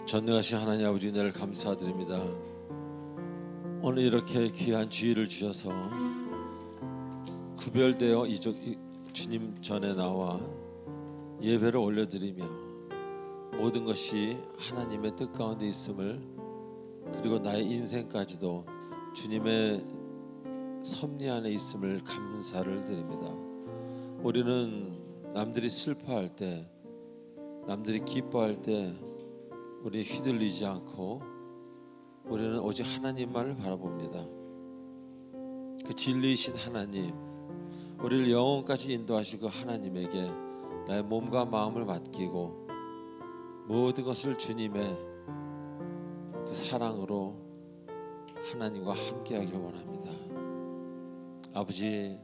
전능하신 하나님 아버지, 은혜를 감사드립니다. 오늘 이렇게 귀한 주일을 주셔서 구별되어 주님 전에 나와 예배를 올려드리며 모든 것이 하나님의 뜻 가운데 있음을, 그리고 나의 인생까지도 주님의 섭리 안에 있음을 감사를 드립니다. 우리는 남들이 슬퍼할 때, 남들이 기뻐할 때 우리 휘둘리지 않고 우리는 오직 하나님만을 바라봅니다. 그 진리이신 하나님, 우리를 영혼까지 인도하시고 하나님에게 나의 몸과 마음을 맡기고 모든 것을 주님의 그 사랑으로 하나님과 함께하기를 원합니다. 아버지,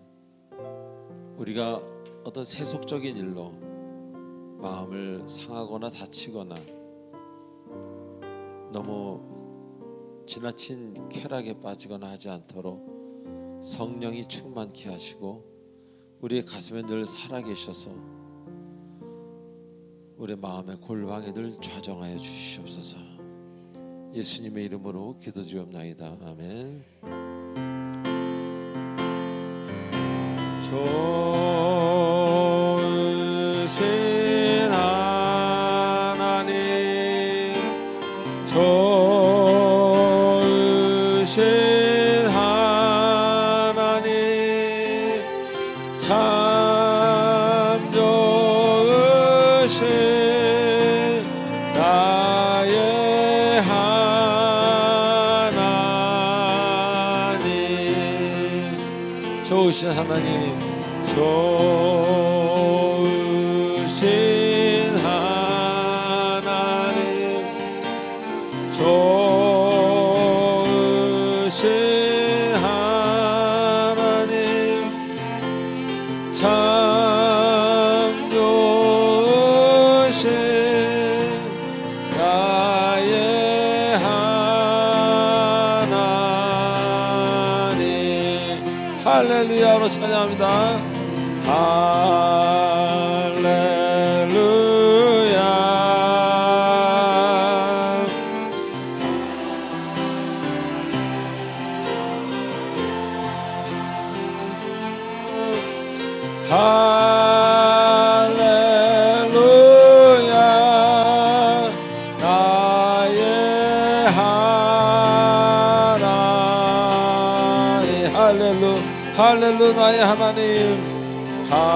우리가 어떤 세속적인 일로 마음을 상하거나 다치거나 너무 지나친 쾌락에 빠지거나 하지 않도록 성령이 충만케 하시고 우리의 가슴에 늘 살아계셔서 우리의 마음의 골방에 늘 좌정하여 주시옵소서. 예수님의 이름으로 기도드리옵나이다. 아멘. 좋으신 하나님, 좋으신 하나님, 참 좋으신 나의 하나님, 좋으신 하나님, 좋으신 하나님, 좋으신 하나님, 참 좋으신 나의 하나님. 할렐루야로 찬양합니다. 할렐루야. 할렐루야. 나의 하나님. 할렐루 나의 하나님. 할렐루야.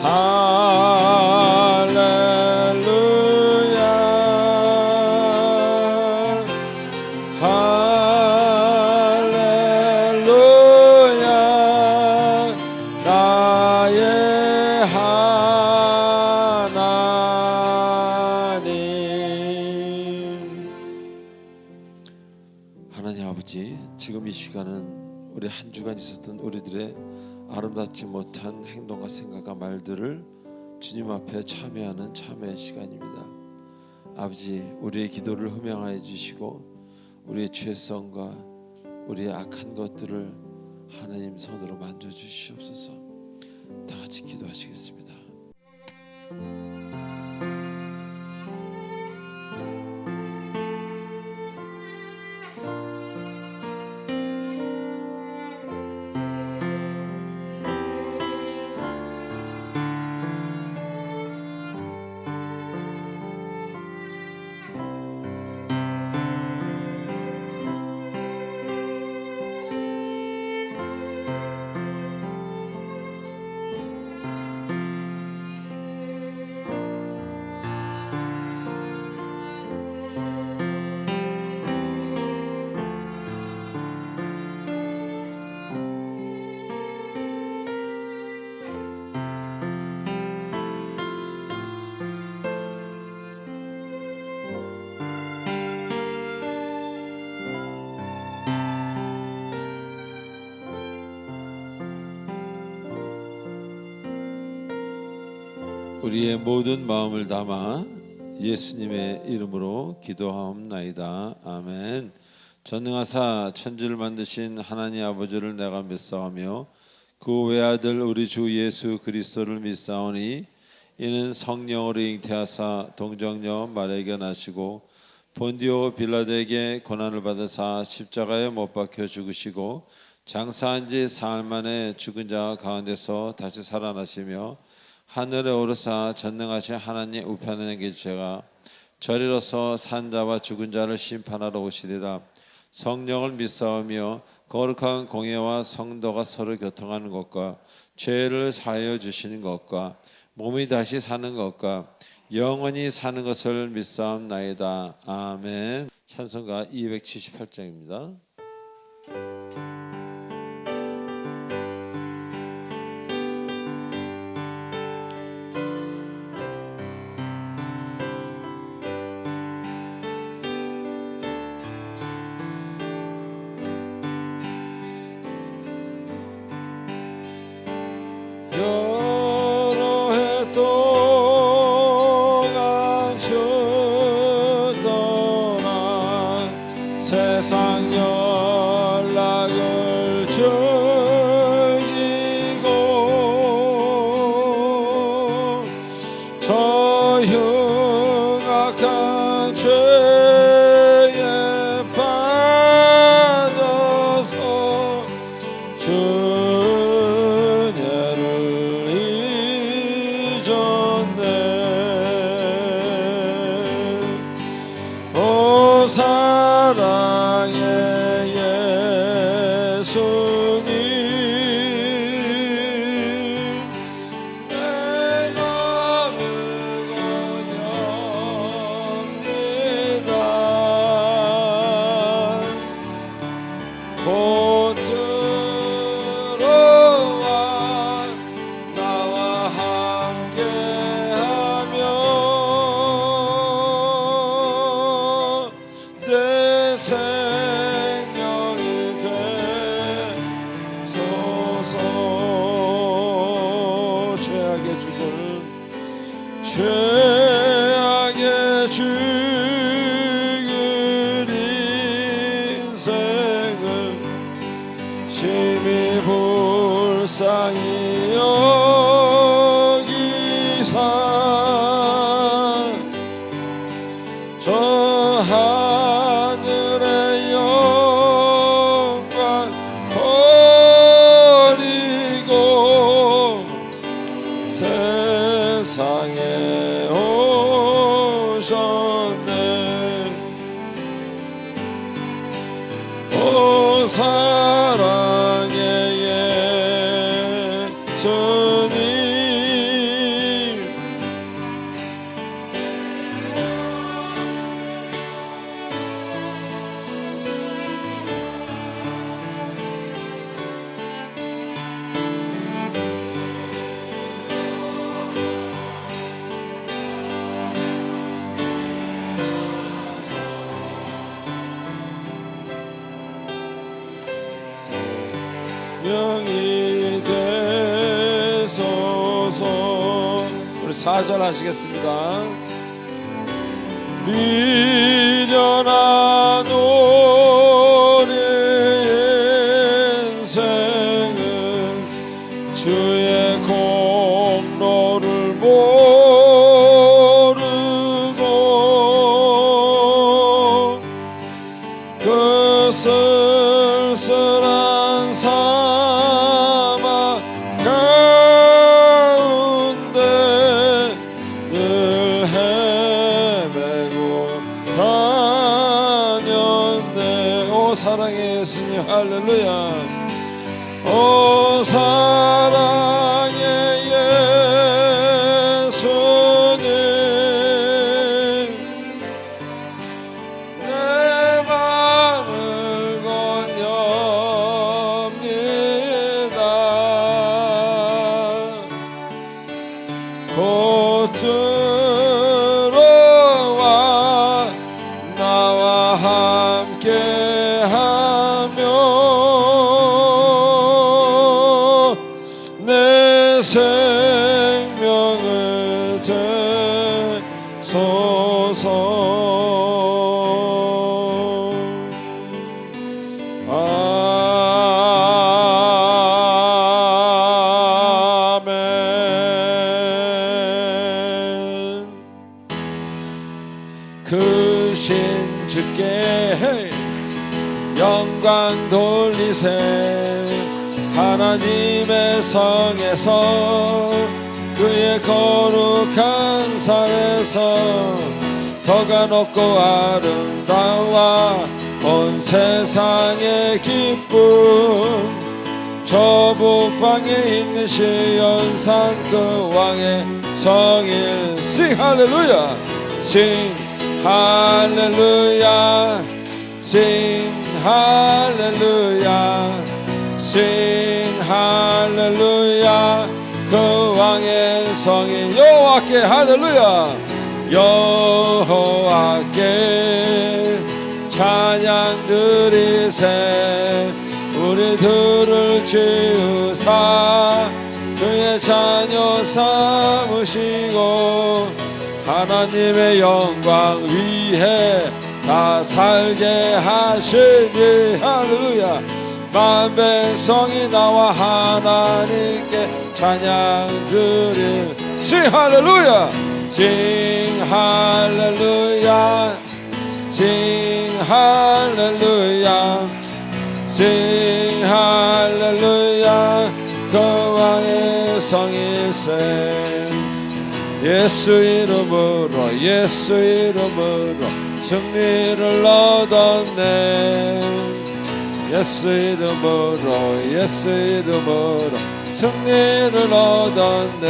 할렐루야. 할렐루야. 나의 하나님 아버지, 지금 이 시간은 우리 한 주간 있었던 우리들의 아름답지 못한 행동과 생각과 말들을 주님 앞에 참회하는 참회의 시간입니다. 아버지, 우리의 기도를 흠양하여 주시고 우리의 죄성과 우리의 악한 것들을 하나님 손으로 만져주시옵소서. 다 같이 기도하시겠습니다. 우리의 모든 마음을 담아 예수님의 이름으로 기도하옵나이다. 아멘. 전능하사 천지를 만드신 하나님 아버지를 내가 믿사오며 그 외아들 우리 주 예수 그리스도를 믿사오니 이는 성령으로 잉태하사 동정녀 마리아에게 나시고 본디오 빌라도에게 고난을 받으사 십자가에 못 박혀 죽으시고 장사한 지 사흘 만에 죽은 자 가운데서 다시 살아나시며 하늘에 오르사 전능하신 하나님 우편에 계시다가 저리로서 산 자와 죽은 자를 심판하러 오시리라. 성령을 믿사오며 거룩한 공예와 성도가 서로 교통하는 것과 죄를 사하여 주시는 것과 몸이 다시 사는 것과 영원히 사는 것을 믿사옵나이다. 아멘. 찬송가 278장입니다. 세상 연락을 즐기고 저 흉악한 죄에 빠져서 주님을 잊었네. 오 사랑의 예수님, 내 마음을 건엽니다. 곧 들어와 나와 함께하며 내 생명이 되소서. 죄악의 죽을 인생을 심히 불쌍히 여기사 저 하늘의 영광 버리고 세상에 오셨네. 오 사랑의 예수님, 명이 되소서. 우리 4절 하시겠습니다. 미련한 우리 인생은 주의 공로를 모르고 그 쓸쓸한 사막 가운데 늘 헤매고 다녔네. 오 사랑의 예수님, 할렐루야. 오 사랑의 예수님, 내 마음을 건엽니다. 곧 들어와 나와 함께하며 있게 영광 돌리세. 하나님의 성에서 그의 거룩한 산에서 터가 높고 아름다워 온 세상의 기쁨. 저 북방에 있는 시온산 그 왕의 성일. Sing 할렐루야, Sing 할렐루야, Sing 할렐루야, Sing 할렐루야. 그 왕의 성인 여호와께 할렐루야. 여호와께 찬양 드리세. 우리들을 지으사 그의 자녀 삼으시고 하나님의 영광 위에 다 살게 하시니. 할렐루야. 만백성이 나와 하나님께 찬양 드릴. Sing 할렐루야, Sing 할렐루야, Sing 할렐루야, Sing 할렐루야. 그 왕의 성일세. 예수 이름으로 예수 이름으로 승리를 얻었네. 예수 이름으로 예수 이름으로 승리를 얻었네.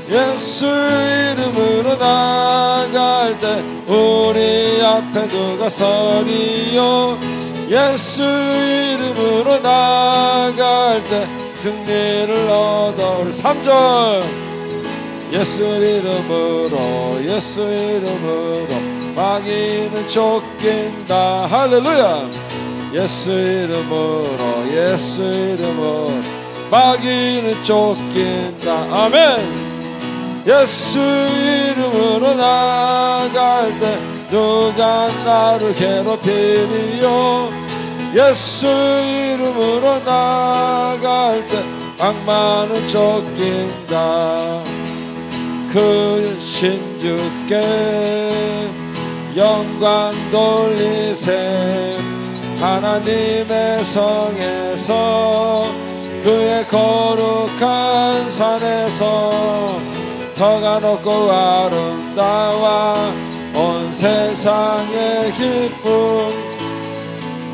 예수 이름으로 나갈 때 우리 앞에 누가 서리요. 예수 이름으로 나갈 때 승리를 얻어. 우리 3절. 예수 이름으로 예수 이름으로 마귀는 쫓긴다. 할렐루야. 예수 이름으로 예수 이름으로 마귀는 쫓긴다. 아멘. 예수 이름으로 나갈 때 누가 나를 괴롭히리요. 예수 이름으로 나갈 때 악마는 쫓긴다. 그 신주께 영광 돌리세. 하나님의 성에서 그의 거룩한 산에서 터가 높고 아름다워 온 세상의 기쁨.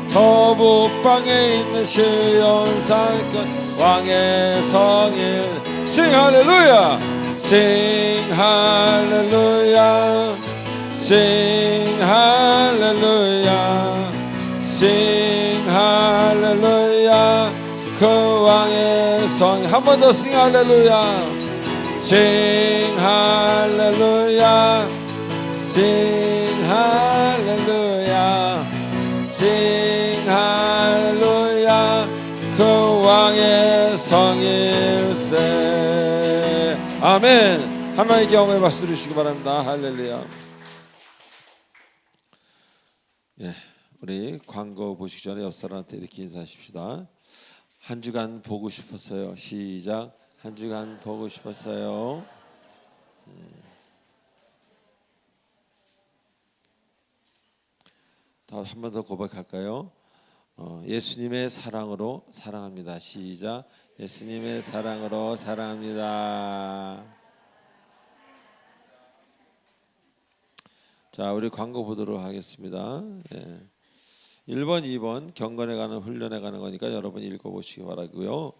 저 북방에 있는 시온산 끝 왕의 성일. Sing 할렐루야, Sing 할렐루야, Sing 할렐루야, Sing 할렐루야. 그 왕의 성. 한 번 더 Sing 할렐루야, Sing 할렐루야, Sing 할렐루야, Sing 할렐루야. 그 왕의 성일세. 아멘. 하나님의 경험에 박수 주시기 바랍니다. 할렐루야. 예, 우리 광고 보시기 전에 옆 사람한테 이렇게 인사하십시다. 한 주간 보고 싶었어요. 시작. 한 주간 보고 싶었어요. 한 번 더 고백할까요? 예수님의 사랑으로 사랑합니다. 시작. 예수님의 사랑으로 사랑합니다. 자, 우리 광고 보도록 하겠습니다. 예. 1번, 2번 경건에 가는 훈련에 가는 거니까 여러분 읽어보시기 바라고요.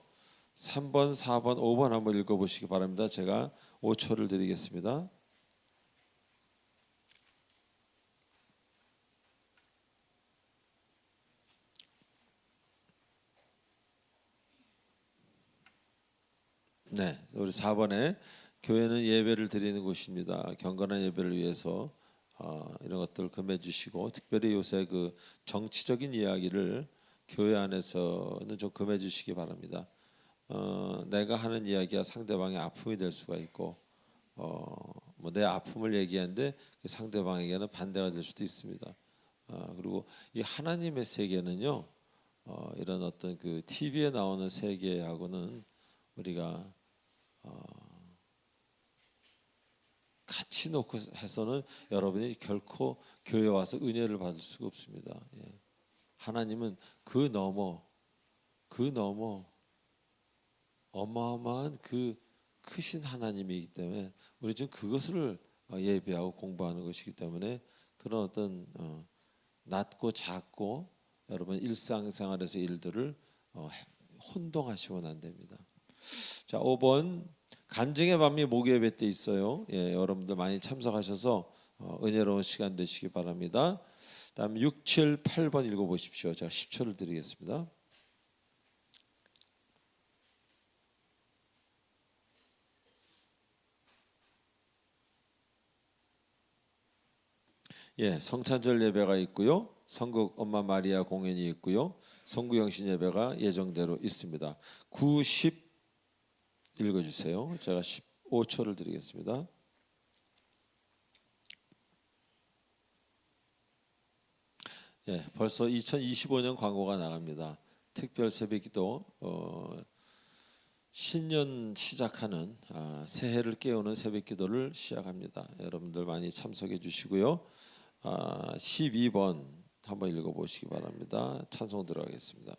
3번, 4번, 5번 한번 읽어보시기 바랍니다. 제가 5초를 드리겠습니다. 네, 우리 4번에 교회는 예배를 드리는 곳입니다. 경건한 예배를 위해서 이런 것들 금해 주시고, 특별히 요새 그 정치적인 이야기를 교회 안에서는 좀 금해 주시기 바랍니다. 내가 하는 이야기가 상대방의 아픔이 될 수가 있고, 뭐 내 아픔을 얘기하는데 그 상대방에게는 반대가 될 수도 있습니다. 그리고 이 하나님의 세계는요, 이런 어떤 그 TV에 나오는 세계하고는 우리가 같이 놓고 해서는 여러분이 결코 교회 와서 은혜를 받을 수가 없습니다. 예. 하나님은 그 넘어 어마어마한 그 크신 하나님이기 때문에 우리 지금 그것을 예배하고 공부하는 것이기 때문에 그런 어떤 낮고 작고 여러분 일상생활에서 일들을 혼동하시면 안 됩니다. 자, 5번 간증의 밤이 목요예배 때 있어요. 예, 여러분들 많이 참석하셔서 은혜로운 시간 되시기 바랍니다. 다음 6, 7, 8번 읽어보십시오. 제가 10초를 드리겠습니다. 예, 성찬절 예배가 있고요. 성국 엄마 마리아 공연이 있고요. 성구영신 예배가 예정대로 있습니다. 9, 10 읽어주세요. 제가 15초를 드리겠습니다. 예, 벌써 2025년 광고가 나갑니다. 특별 새벽기도 신년 시작하는 새해를 깨우는 새벽기도를 시작합니다. 여러분들 많이 참석해 주시고요. 12번 한번 읽어보시기 바랍니다. 찬송 들어가겠습니다.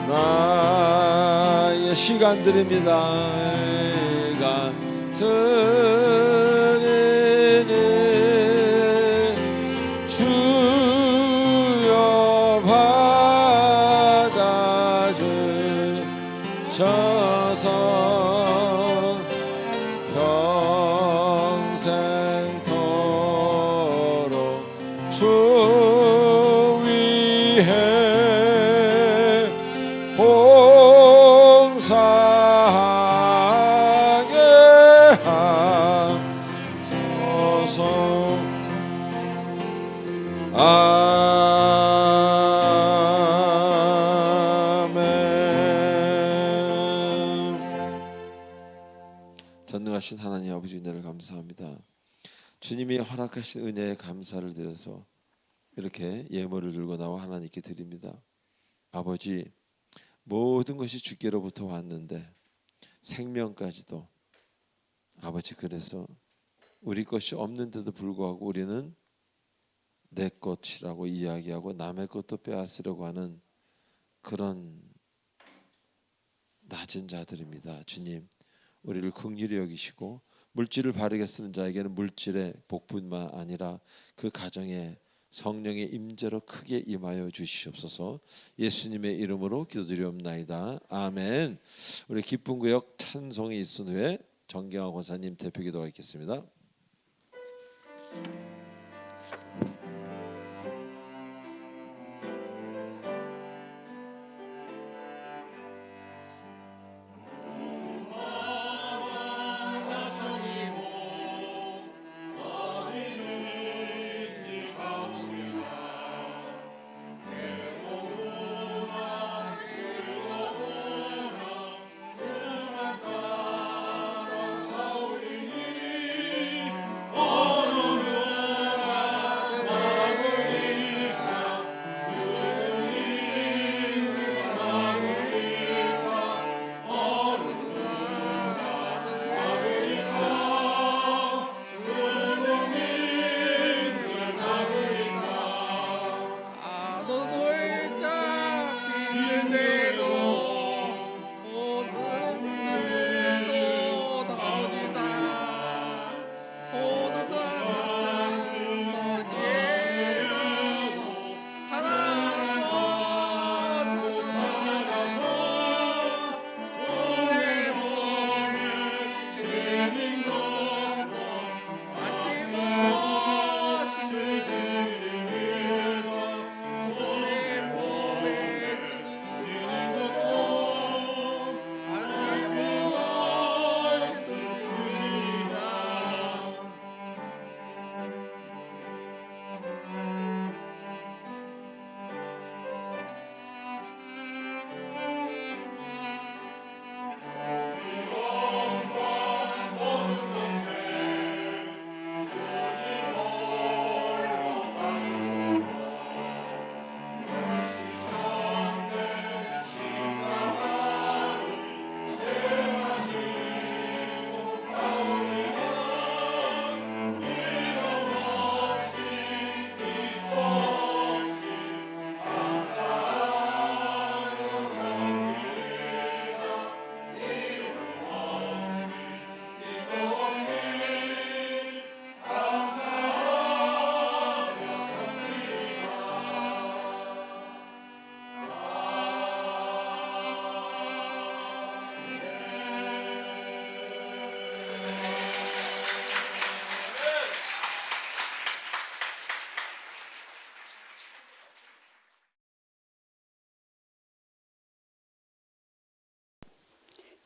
나의 시간들입니다. 내가 드리니 주여 받아주셔서 평생토록 주 위해 봉사하게 하소서. 아멘. 전능하신 하나님 아버지 은혜를 감사합니다. 주님이 허락하신 은혜에 감사를 드려서 이렇게 예물을 들고 나와 하나님께 드립니다. 아버지, 모든 것이 주께로부터 왔는데 생명까지도 아버지, 그래서 우리 것이 없는데도 불구하고 우리는 내 것이라고 이야기하고 남의 것도 빼앗으려고 하는 그런 낮은 자들입니다. 주님, 우리를 긍휼히 여기시고 물질을 바르게 쓰는 자에게는 물질의 복뿐만 아니라 그 가정에 성령의 임재로 크게 임하여 주시옵소서. 예수님의 이름으로 기도드리옵나이다. 아멘. 우리 기쁜 구역 찬송이 있은 후에 정경화 권사님 대표 기도가 있겠습니다.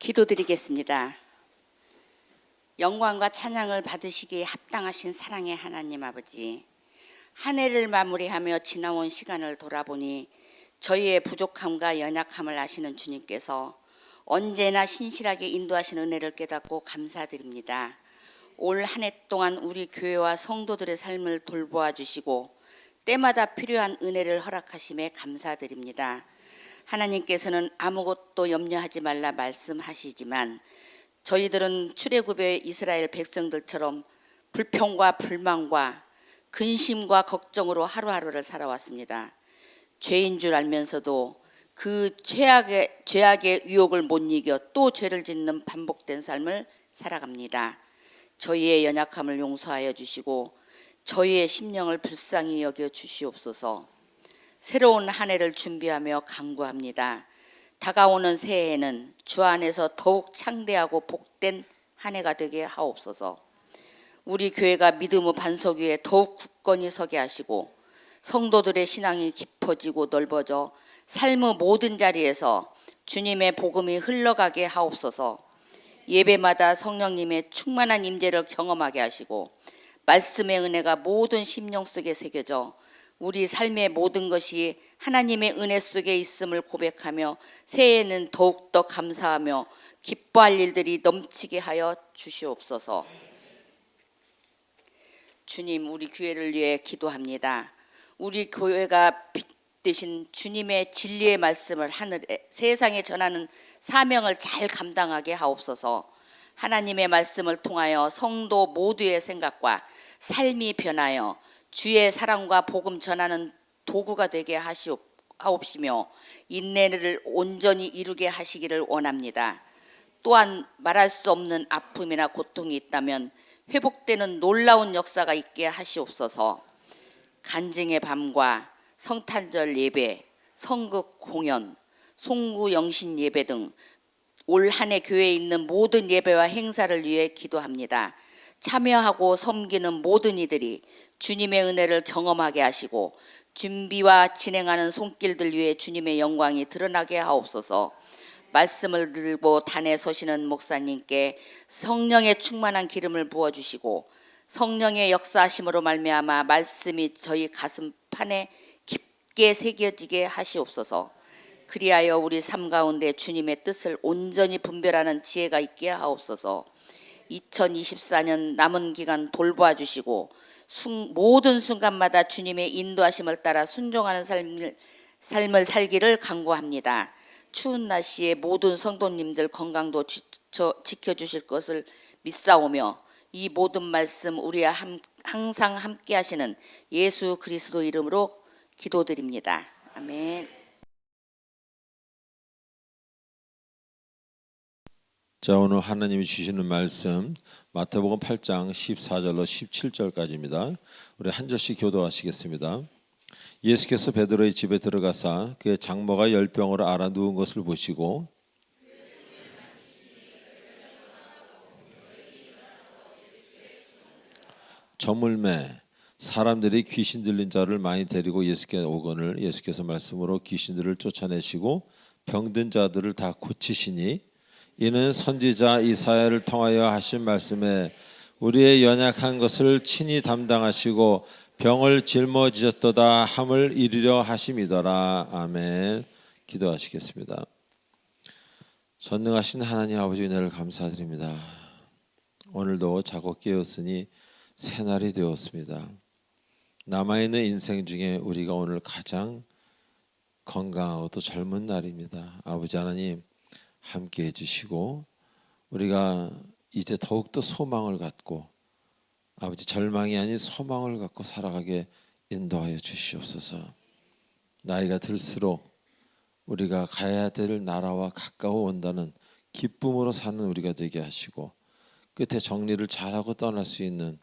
기도드리겠습니다. 영광과 찬양을 받으시기에 합당하신 사랑의 하나님 아버지, 한 해를 마무리하며 지나온 시간을 돌아보니 저희의 부족함과 연약함을 아시는 주님께서 언제나 신실하게 인도하신 은혜를 깨닫고 감사드립니다. 올 한 해 동안 우리 교회와 성도들의 삶을 돌보아 주시고 때마다 필요한 은혜를 허락하심에 감사드립니다. 하나님께서는 아무것도 염려하지 말라 말씀하시지만 저희들은 출애굽의 이스라엘 백성들처럼 불평과 불만과 근심과 걱정으로 하루하루를 살아왔습니다. 죄인 줄 알면서도 그 죄악의 유혹을 못 이겨 또 죄를 짓는 반복된 삶을 살아갑니다. 저희의 연약함을 용서하여 주시고 저희의 심령을 불쌍히 여겨 주시옵소서. 새로운 한 해를 준비하며 간구합니다. 다가오는 새해에는 주 안에서 더욱 창대하고 복된 한 해가 되게 하옵소서. 우리 교회가 믿음의 반석 위에 더욱 굳건히 서게 하시고 성도들의 신앙이 깊어지고 넓어져 삶의 모든 자리에서 주님의 복음이 흘러가게 하옵소서. 예배마다 성령님의 충만한 임재를 경험하게 하시고 말씀의 은혜가 모든 심령 속에 새겨져 우리 삶의 모든 것이 하나님의 은혜 속에 있음을 고백하며 새해에는 더욱더 감사하며 기뻐할 일들이 넘치게 하여 주시옵소서. 주님, 우리 교회를 위해 기도합니다. 우리 교회가 빛 되신 주님의 진리의 말씀을 하늘에 세상에 전하는 사명을 잘 감당하게 하옵소서. 하나님의 말씀을 통하여 성도 모두의 생각과 삶이 변하여 주의 사랑과 복음 전하는 도구가 되게 하옵시며 인내를 온전히 이루게 하시기를 원합니다. 또한 말할 수 없는 아픔이나 고통이 있다면 회복되는 놀라운 역사가 있게 하시옵소서. 간증의 밤과 성탄절 예배, 성극 공연, 송구 영신 예배 등 올 한 해 교회에 있는 모든 예배와 행사를 위해 기도합니다. 참여하고 섬기는 모든 이들이 주님의 은혜를 경험하게 하시고 준비와 진행하는 손길들 위해 주님의 영광이 드러나게 하옵소서. 말씀을 들고 단에 서시는 목사님께 성령의 충만한 기름을 부어주시고 성령의 역사하심으로 말미암아 말씀이 저희 가슴판에 깊게 새겨지게 하시옵소서. 그리하여 우리 삶 가운데 주님의 뜻을 온전히 분별하는 지혜가 있게 하옵소서. 2024년 남은 기간 돌보아 주시고 모든 순간마다 주님의 인도하심을 따라 순종하는 삶을 살기를 간구합니다. 추운 날씨에 모든 성도님들 건강도 지켜주실 것을 믿사오며 이 모든 말씀 우리와 항상 함께 하시는 예수 그리스도 이름으로 기도드립니다. 아멘. 자, 오늘 하나님이 주시는 말씀 마태복음 8장 14절로 17절까지입니다. 우리 한 절씩 교도하시겠습니다. 예수께서 베드로의 집에 들어가사 그의 장모가 열병으로 앓아 누운 것을 보시고 저물매 사람들이 귀신 들린 자를 많이 데리고 예수께 오거늘 예수께서 말씀으로 귀신들을 쫓아내시고 병든 자들을 다 고치시니 이는 선지자 이사야를 통하여 하신 말씀에 우리의 연약한 것을 친히 담당하시고 병을 짊어지셨도다 함을 이루려 하심이더라. 아멘. 기도하시겠습니다. 전능하신 하나님 아버지 은혜를 감사드립니다. 오늘도 자고 깨었으니 새날이 되었습니다. 남아있는 인생 중에 우리가 오늘 가장 건강하고 또 젊은 날입니다. 아버지 하나님 함께 해주시고 우리가 이제 더욱더 소망을 갖고 아버지 절망이 아닌 소망을 갖고 살아가게 인도하여 주시옵소서. 나이가 들수록 우리가 가야 될 나라와 가까워 온다는 기쁨으로 사는 우리가 되게 하시고 끝에 정리를 잘하고 떠날 수 있는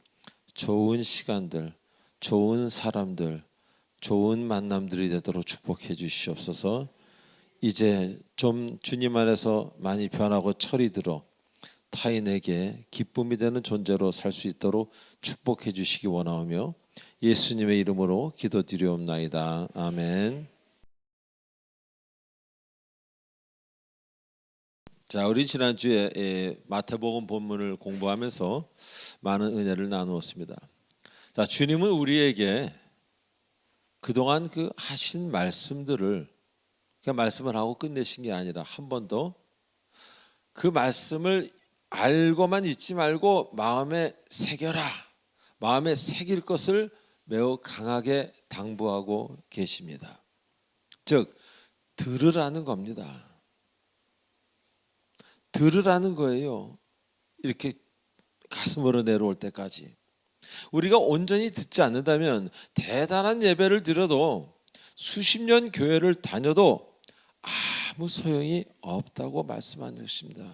좋은 시간들, 좋은 사람들, 좋은 만남들이 되도록 축복해 주시옵소서. 이제 좀 주님 안에서 많이 변하고 철이 들어 타인에게 기쁨이 되는 존재로 살 수 있도록 축복해 주시기 원하오며 예수님의 이름으로 기도드리옵나이다. 아멘. 자, 우리 지난주에 마태복음 본문을 공부하면서 많은 은혜를 나누었습니다. 자, 주님은 우리에게 그동안 그 하신 말씀들을 그냥 말씀을 하고 끝내신 게 아니라 한 번 더 그 말씀을 알고만 있지 말고 마음에 새겨라. 마음에 새길 것을 매우 강하게 당부하고 계십니다. 즉 들으라는 겁니다. 들으라는 거예요. 이렇게 가슴으로 내려올 때까지. 우리가 온전히 듣지 않는다면 대단한 예배를 드려도 수십 년 교회를 다녀도 아무 소용이 없다고 말씀하는 것입니다.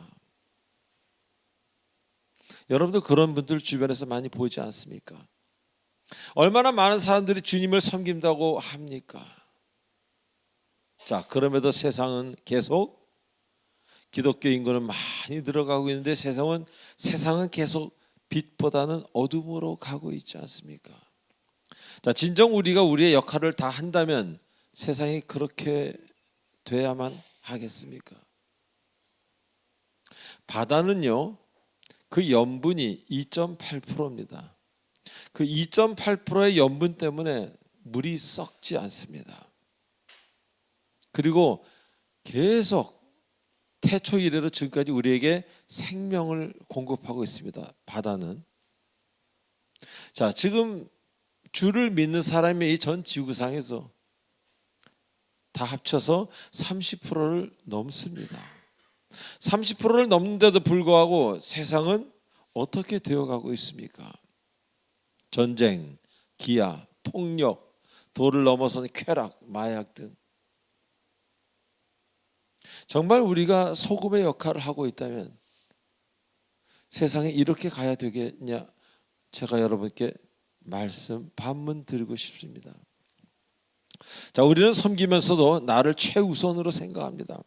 여러분도 그런 분들 주변에서 많이 보지 않습니까? 얼마나 많은 사람들이 주님을 섬긴다고 합니까? 자, 그럼에도 세상은 계속 기독교 인구는 많이 늘어가고 있는데 세상은 계속 빛보다는 어둠으로 가고 있지 않습니까? 자, 진정 우리가 우리의 역할을 다 한다면 세상이 그렇게 돼야만 하겠습니까? 바다는요, 그 염분이 2.8%입니다. 그 2.8%의 염분 때문에 물이 썩지 않습니다. 그리고 계속 태초 이래로 지금까지 우리에게 생명을 공급하고 있습니다. 바다는. 자, 지금 주를 믿는 사람이 이 전 지구상에서 다 합쳐서 30%를 넘습니다. 30%를 넘는데도 불구하고 세상은 어떻게 되어가고 있습니까? 전쟁, 기아, 폭력, 도를 넘어선 쾌락, 마약 등. 정말 우리가 소금의 역할을 하고 있다면 세상에 이렇게 가야 되겠냐? 제가 여러분께 반문 드리고 싶습니다. 자, 우리는 섬기면서도 나를 최우선으로 생각합니다.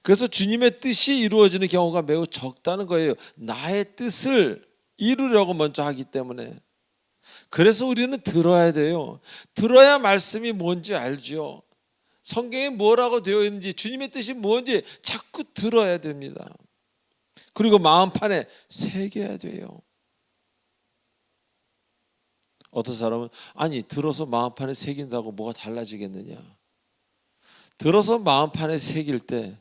그래서 주님의 뜻이 이루어지는 경우가 매우 적다는 거예요. 나의 뜻을 이루려고 먼저 하기 때문에. 그래서 우리는 들어야 돼요. 들어야 말씀이 뭔지 알죠. 성경에 뭐라고 되어 있는지, 주님의 뜻이 뭔지 자꾸 들어야 됩니다. 그리고 마음판에 새겨야 돼요. 어떤 사람은 아니 들어서 마음판에 새긴다고 뭐가 달라지겠느냐. 들어서 마음판에 새길 때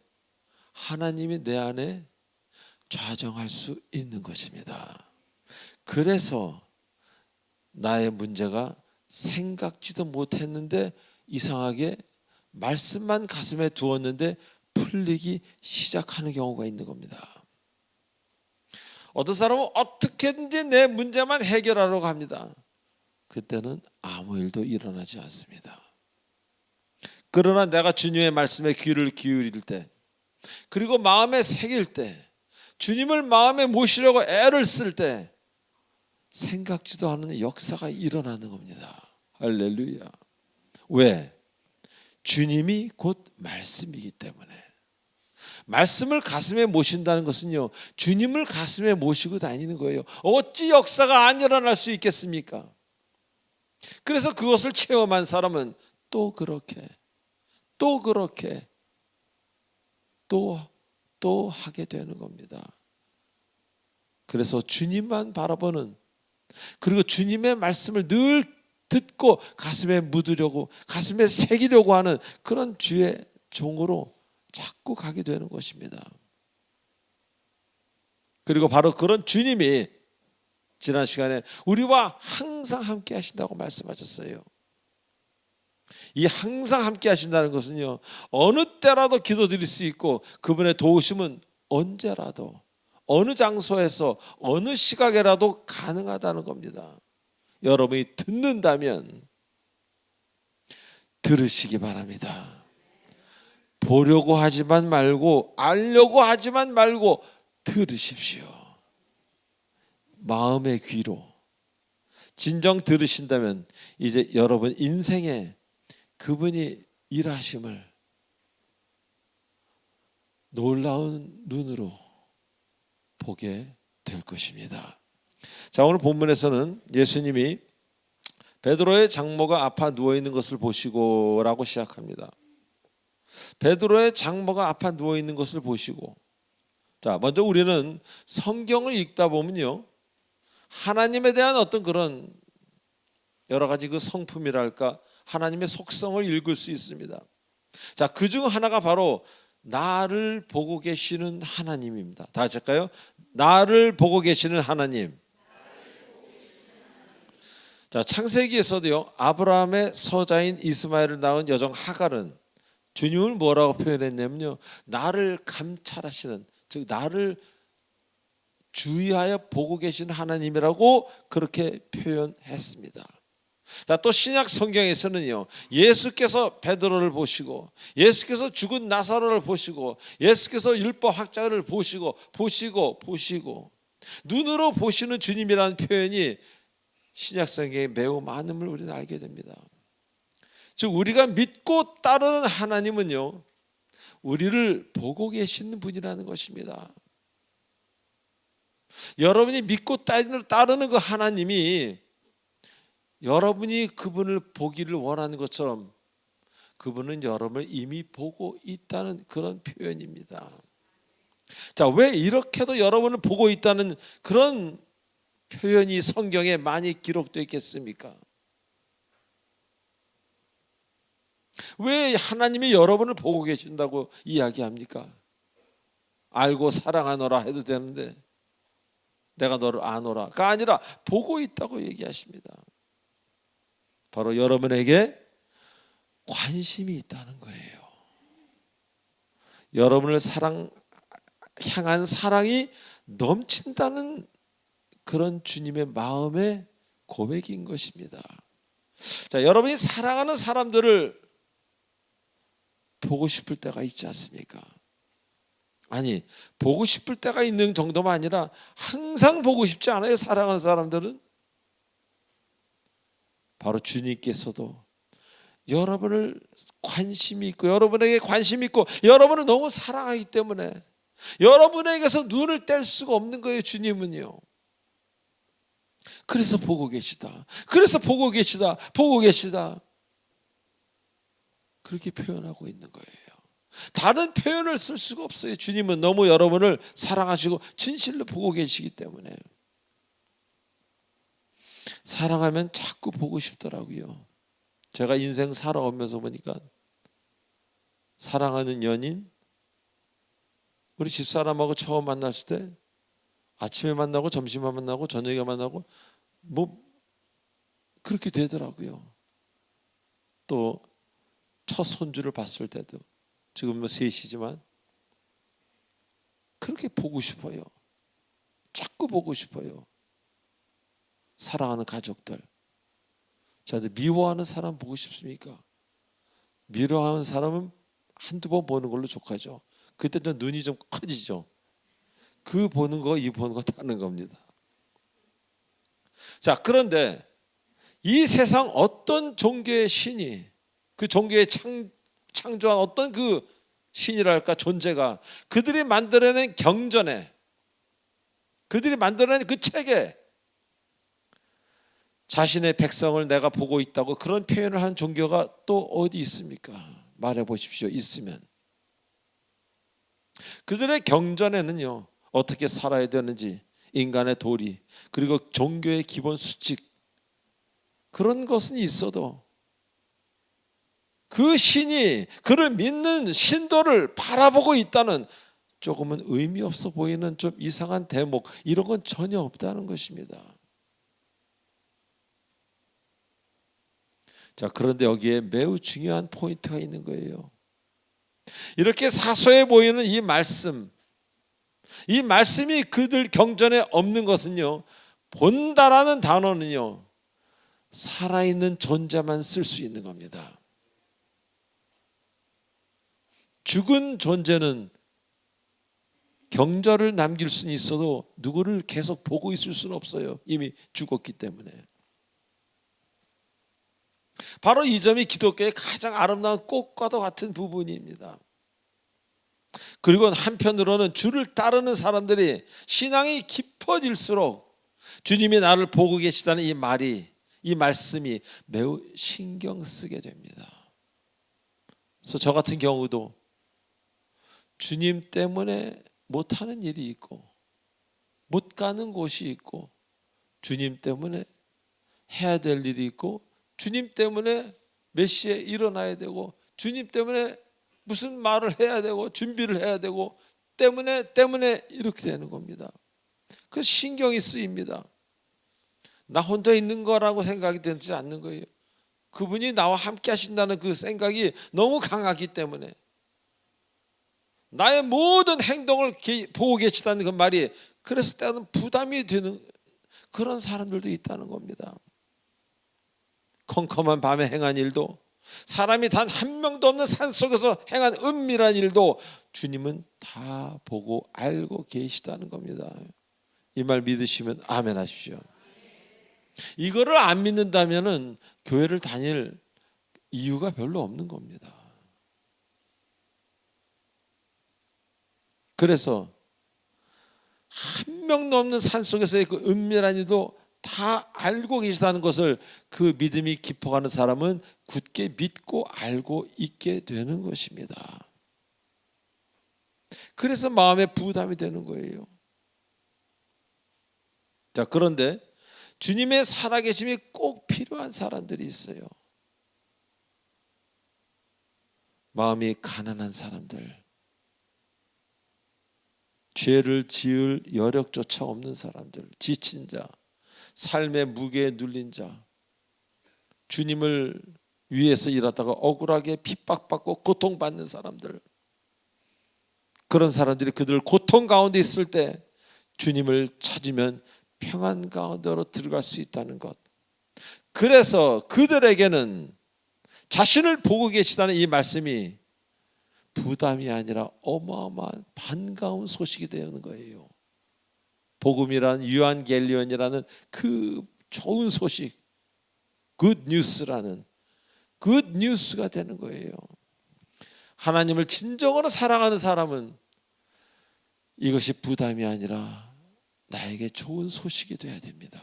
하나님이 내 안에 좌정할 수 있는 것입니다. 그래서 나의 문제가 생각지도 못했는데 이상하게 말씀만 가슴에 두었는데 풀리기 시작하는 경우가 있는 겁니다. 어떤 사람은 어떻게든지 내 문제만 해결하려고 합니다. 그때는 아무 일도 일어나지 않습니다. 그러나 내가 주님의 말씀에 귀를 기울일 때, 그리고 마음에 새길 때, 주님을 마음에 모시려고 애를 쓸 때 생각지도 않은 역사가 일어나는 겁니다. 할렐루야. 왜? 주님이 곧 말씀이기 때문에. 말씀을 가슴에 모신다는 것은요, 주님을 가슴에 모시고 다니는 거예요. 어찌 역사가 안 일어날 수 있겠습니까? 그래서 그것을 체험한 사람은 또 그렇게 또 하게 되는 겁니다. 그래서 주님만 바라보는, 그리고 주님의 말씀을 늘 듣고 가슴에 묻으려고, 가슴에 새기려고 하는 그런 주의 종으로 자꾸 가게 되는 것입니다. 그리고 바로 그런 주님이 지난 시간에 우리와 항상 함께 하신다고 말씀하셨어요. 이 항상 함께 하신다는 것은요, 어느 때라도 기도드릴 수 있고 그분의 도우심은 언제라도 어느 장소에서 어느 시각에라도 가능하다는 겁니다. 여러분이 듣는다면 들으시기 바랍니다. 보려고 하지만 말고, 알려고 하지만 말고 들으십시오. 마음의 귀로 진정 들으신다면 이제 여러분 인생에 그분이 일하심을 놀라운 눈으로 보게 될 것입니다. 자, 오늘 본문에서는 예수님이 베드로의 장모가 아파 누워 있는 것을 보시고라고 시작합니다. 베드로의 장모가 아파 누워 있는 것을 보시고, 자, 먼저 우리는 성경을 읽다 보면요, 하나님에 대한 어떤 그런 여러 가지 그 성품이랄까, 하나님의 속성을 읽을 수 있습니다. 자, 그중 하나가 바로 나를 보고 계시는 하나님입니다. 다 같이 할까요? 나를 보고 계시는 하나님. 자, 창세기에서도요, 아브라함의 서자인 이스마엘을 낳은 여종 하갈은 주님을 뭐라고 표현했냐면요, 나를 감찰하시는, 즉 나를 주의하여 보고 계신 하나님이라고 그렇게 표현했습니다. 자, 또 신약 성경에서는요, 예수께서 베드로를 보시고, 예수께서 죽은 나사로를 보시고, 예수께서 율법 학자를 보시고 눈으로 보시는 주님이라는 표현이 신약 성경에 매우 많음을 우리는 알게 됩니다. 즉 우리가 믿고 따르는 하나님은요, 우리를 보고 계시는 분이라는 것입니다. 여러분이 믿고 따르는 그 하나님이 여러분이 그분을 보기를 원하는 것처럼 그분은 여러분을 이미 보고 있다는 그런 표현입니다. 자, 왜 이렇게도 여러분을 보고 있다는 그런 표현이 성경에 많이 기록되어 있겠습니까? 왜 하나님이 여러분을 보고 계신다고 이야기합니까? 알고 사랑하노라 해도 되는데 내가 너를 아노라가 아니라 보고 있다고 얘기하십니다. 바로 여러분에게 관심이 있다는 거예요. 여러분을 향한 사랑이 넘친다는 그런 주님의 마음의 고백인 것입니다. 자, 여러분이 사랑하는 사람들을 보고 싶을 때가 있지 않습니까? 아니, 보고 싶을 때가 있는 정도만 아니라 항상 보고 싶지 않아요? 사랑하는 사람들은. 바로 주님께서도 여러분을 관심이 있고 여러분에게 관심이 있고 여러분을 너무 사랑하기 때문에 여러분에게서 눈을 뗄 수가 없는 거예요. 주님은요. 그래서 보고 계시다. 그래서 보고 계시다. 보고 계시다. 그렇게 표현하고 있는 거예요. 다른 표현을 쓸 수가 없어요. 주님은 너무 여러분을 사랑하시고 진실로 보고 계시기 때문에. 사랑하면 자꾸 보고 싶더라고요. 제가 인생 살아오면서 보니까 사랑하는 연인, 우리 집사람하고 처음 만났을 때 아침에 만나고 점심에 만나고 저녁에 만나고 뭐 그렇게 되더라고요. 또 첫 손주를 봤을 때도 지금 뭐 셋이지만 그렇게 보고 싶어요. 자꾸 보고 싶어요. 사랑하는 가족들. 저한테 미워하는 사람 보고 싶습니까? 미워하는 사람은 한두 번 보는 걸로 족하죠. 그때 또 눈이 좀 커지죠. 그 보는 거, 이 보는 거 다른 겁니다. 자, 그런데 이 세상 어떤 종교의 신이, 그 종교의 창조한 어떤 그 신이랄까, 존재가 그들이 만들어낸 경전에, 그들이 만들어낸 그 책에 자신의 백성을 내가 보고 있다고 그런 표현을 한 종교가 또 어디 있습니까? 말해 보십시오. 있으면. 그들의 경전에는요, 어떻게 살아야 되는지, 인간의 도리, 그리고 종교의 기본 수칙, 그런 것은 있어도 그 신이 그를 믿는 신도를 바라보고 있다는 조금은 의미 없어 보이는 좀 이상한 대목, 이런 건 전혀 없다는 것입니다. 자, 그런데 여기에 매우 중요한 포인트가 있는 거예요. 이렇게 사소해 보이는 이 말씀이 그들 경전에 없는 것은요, 본다라는 단어는요, 살아있는 존재만 쓸 수 있는 겁니다. 죽은 존재는 경전을 남길 수는 있어도 누구를 계속 보고 있을 수는 없어요. 이미 죽었기 때문에. 바로 이 점이 기독교의 가장 아름다운 꽃과도 같은 부분입니다. 그리고 한편으로는 주를 따르는 사람들이 신앙이 깊어질수록 주님이 나를 보고 계시다는 이 말이, 이 말씀이 매우 신경 쓰게 됩니다. 그래서 저 같은 경우도 주님 때문에 못하는 일이 있고 못 가는 곳이 있고 주님 때문에 해야 될 일이 있고 주님 때문에 몇 시에 일어나야 되고 주님 때문에 무슨 말을 해야 되고 준비를 해야 되고 때문에 이렇게 되는 겁니다. 그 신경이 쓰입니다. 나 혼자 있는 거라고 생각이 되지 않는 거예요. 그분이 나와 함께 하신다는 그 생각이 너무 강하기 때문에 나의 모든 행동을 보고 계시다는 그 말이 그래서 때로는 부담이 되는 그런 사람들도 있다는 겁니다. 컴컴한 밤에 행한 일도 사람이 단 한 명도 없는 산속에서 행한 은밀한 일도 주님은 다 보고 알고 계시다는 겁니다. 이 말 믿으시면 아멘 하십시오. 이거를 안 믿는다면 교회를 다닐 이유가 별로 없는 겁니다. 그래서 한 명도 없는 산속에서의 그 은밀한 일도 다 알고 계시다는 것을 그 믿음이 깊어가는 사람은 굳게 믿고 알고 있게 되는 것입니다. 그래서 마음에 부담이 되는 거예요. 자, 그런데 주님의 살아계심이 꼭 필요한 사람들이 있어요. 마음이 가난한 사람들, 죄를 지을 여력조차 없는 사람들, 지친 자, 삶의 무게에 눌린 자, 주님을 위해서 일하다가 억울하게 핍박받고 고통받는 사람들, 그런 사람들이 그들 고통 가운데 있을 때 주님을 찾으면 평안 가운데로 들어갈 수 있다는 것. 그래서 그들에게는 자신을 보고 계시다는 이 말씀이 부담이 아니라 어마어마한 반가운 소식이 되는 거예요. 복음이란 유한겔리온이라는 그 좋은 소식, 굿 뉴스라는 굿 뉴스가 되는 거예요. 하나님을 진정으로 사랑하는 사람은 이것이 부담이 아니라 나에게 좋은 소식이 돼야 됩니다.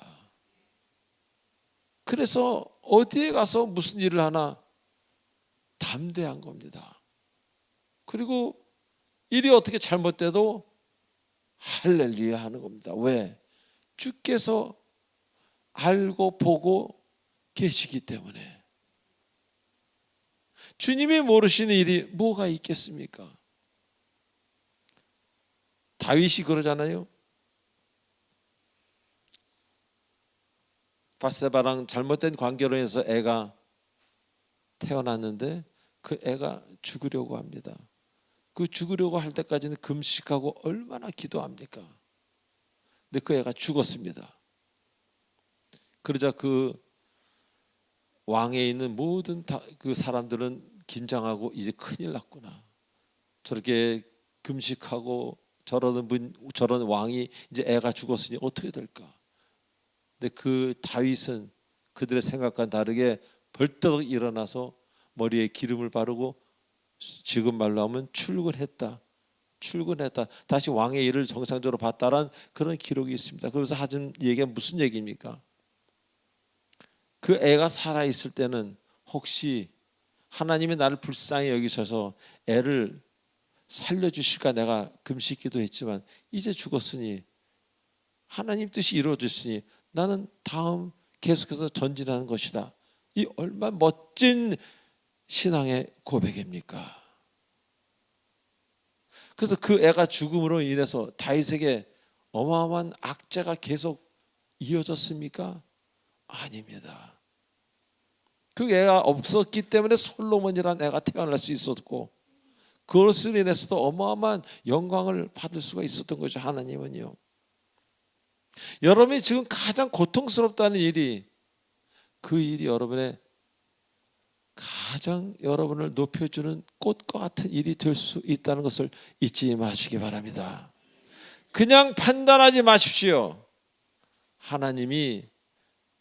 그래서 어디에 가서 무슨 일을 하나 담대한 겁니다. 그리고 일이 어떻게 잘못돼도 할렐루야 하는 겁니다. 왜? 주께서 알고 보고 계시기 때문에. 주님이 모르시는 일이 뭐가 있겠습니까? 다윗이 그러잖아요. 밧세바랑 잘못된 관계로 해서 애가 태어났는데 그 애가 죽으려고 합니다. 그 죽으려고 할 때까지는 금식하고 얼마나 기도합니까? 근데 그 애가 죽었습니다. 그러자 그 왕에 있는 모든 그 사람들은 긴장하고 이제 큰일 났구나. 저렇게 금식하고 저런 왕이 이제 애가 죽었으니 어떻게 될까? 근데 그 다윗은 그들의 생각과는 다르게 벌떡 일어나서 머리에 기름을 바르고 지금 말로 하면 출근했다. 다시 왕의 일을 정상적으로 봤다라는 그런 기록이 있습니다. 그래서 하신 얘기가 무슨 얘기입니까? 그 애가 살아있을 때는 혹시 하나님이 나를 불쌍히 여기셔서 애를 살려주실까 내가 금식 기도했지만 이제 죽었으니 하나님 뜻이 이루어졌으니 나는 다음 계속해서 전진하는 것이다. 이 얼마나 멋진 신앙의 고백입니까? 그래서 그 애가 죽음으로 인해서 다윗에게 어마어마한 악재가 계속 이어졌습니까? 아닙니다. 그 애가 없었기 때문에 솔로몬이라는 애가 태어날 수 있었고 그것으로 인해서도 어마어마한 영광을 받을 수가 있었던 거죠. 하나님은요. 여러분이 지금 가장 고통스럽다는 일이 그 일이 여러분의 가장 여러분을 높여주는 꽃과 같은 일이 될 수 있다는 것을 잊지 마시기 바랍니다. 그냥 판단하지 마십시오. 하나님이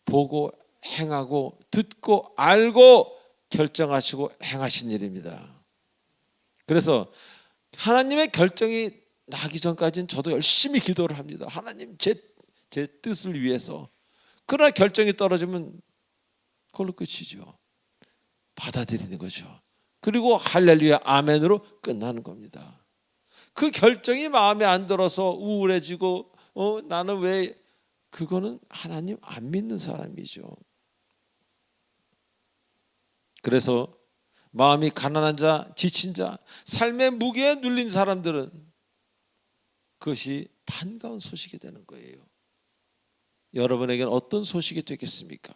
보고 행하고 듣고 알고 결정하시고 행하신 일입니다. 그래서 하나님의 결정이 나기 전까지는 저도 열심히 기도를 합니다. 하나님 제 뜻을 위해서. 그러나 결정이 떨어지면 그걸로 끝이죠. 받아들이는 거죠. 그리고 할렐루야 아멘으로 끝나는 겁니다. 그 결정이 마음에 안 들어서 우울해지고 나는 왜, 그거는 하나님 안 믿는 사람이죠. 그래서 마음이 가난한 자, 지친 자, 삶의 무게에 눌린 사람들은 그것이 반가운 소식이 되는 거예요. 여러분에게는 어떤 소식이 되겠습니까?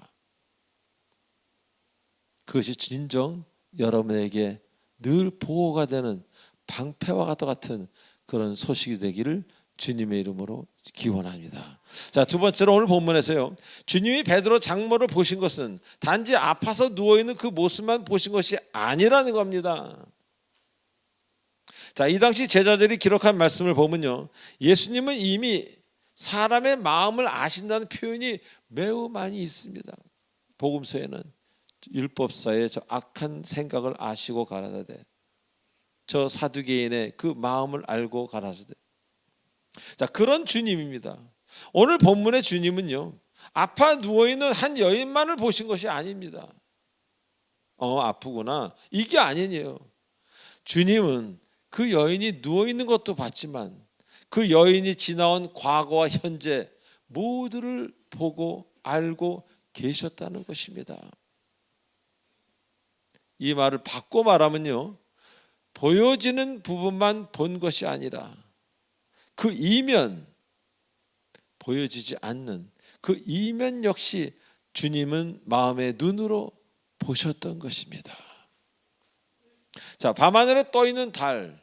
그것이 진정 여러분에게 늘 보호가 되는 방패와 같은 그런 소식이 되기를 주님의 이름으로 기원합니다. 자, 두 번째로 오늘 본문에서요, 주님이 베드로 장모를 보신 것은 단지 아파서 누워있는 그 모습만 보신 것이 아니라는 겁니다. 자, 이 당시 제자들이 기록한 말씀을 보면요, 예수님은 이미 사람의 마음을 아신다는 표현이 매우 많이 있습니다. 복음서에는 율법사의 저 악한 생각을 아시고 가라사대, 저 사두개인의 그 마음을 알고 가라사대. 자, 그런 주님입니다. 오늘 본문의 주님은요, 아파 누워있는 한 여인만을 보신 것이 아닙니다. 아프구나, 이게 아니에요. 주님은 그 여인이 누워있는 것도 봤지만 그 여인이 지나온 과거와 현재 모두를 보고 알고 계셨다는 것입니다. 이 말을 바꿔 말하면요, 보여지는 부분만 본 것이 아니라 그 이면, 보여지지 않는 그 이면 역시 주님은 마음의 눈으로 보셨던 것입니다. 자, 밤하늘에 떠있는 달,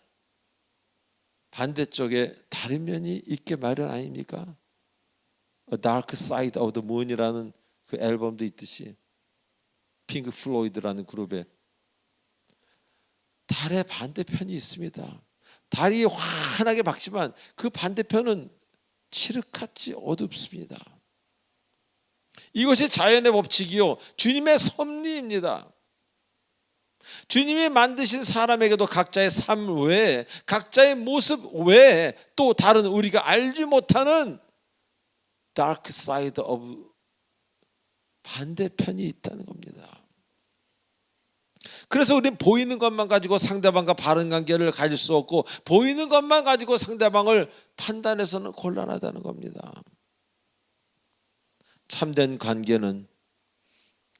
반대쪽에 다른 면이 있게 마련 아닙니까? A Dark Side of the Moon이라는 그 앨범도 있듯이 핑크 플로이드라는 그룹의 달의 반대편이 있습니다. 달이 환하게 밝지만 그 반대편은 칠흑같이 어둡습니다. 이것이 자연의 법칙이요, 주님의 섭리입니다. 주님이 만드신 사람에게도 각자의 삶 외에, 각자의 모습 외에 또 다른 우리가 알지 못하는 dark side of, 반대편이 있다는 겁니다. 그래서 우리는 보이는 것만 가지고 상대방과 바른 관계를 가질 수 없고, 보이는 것만 가지고 상대방을 판단해서는 곤란하다는 겁니다. 참된 관계는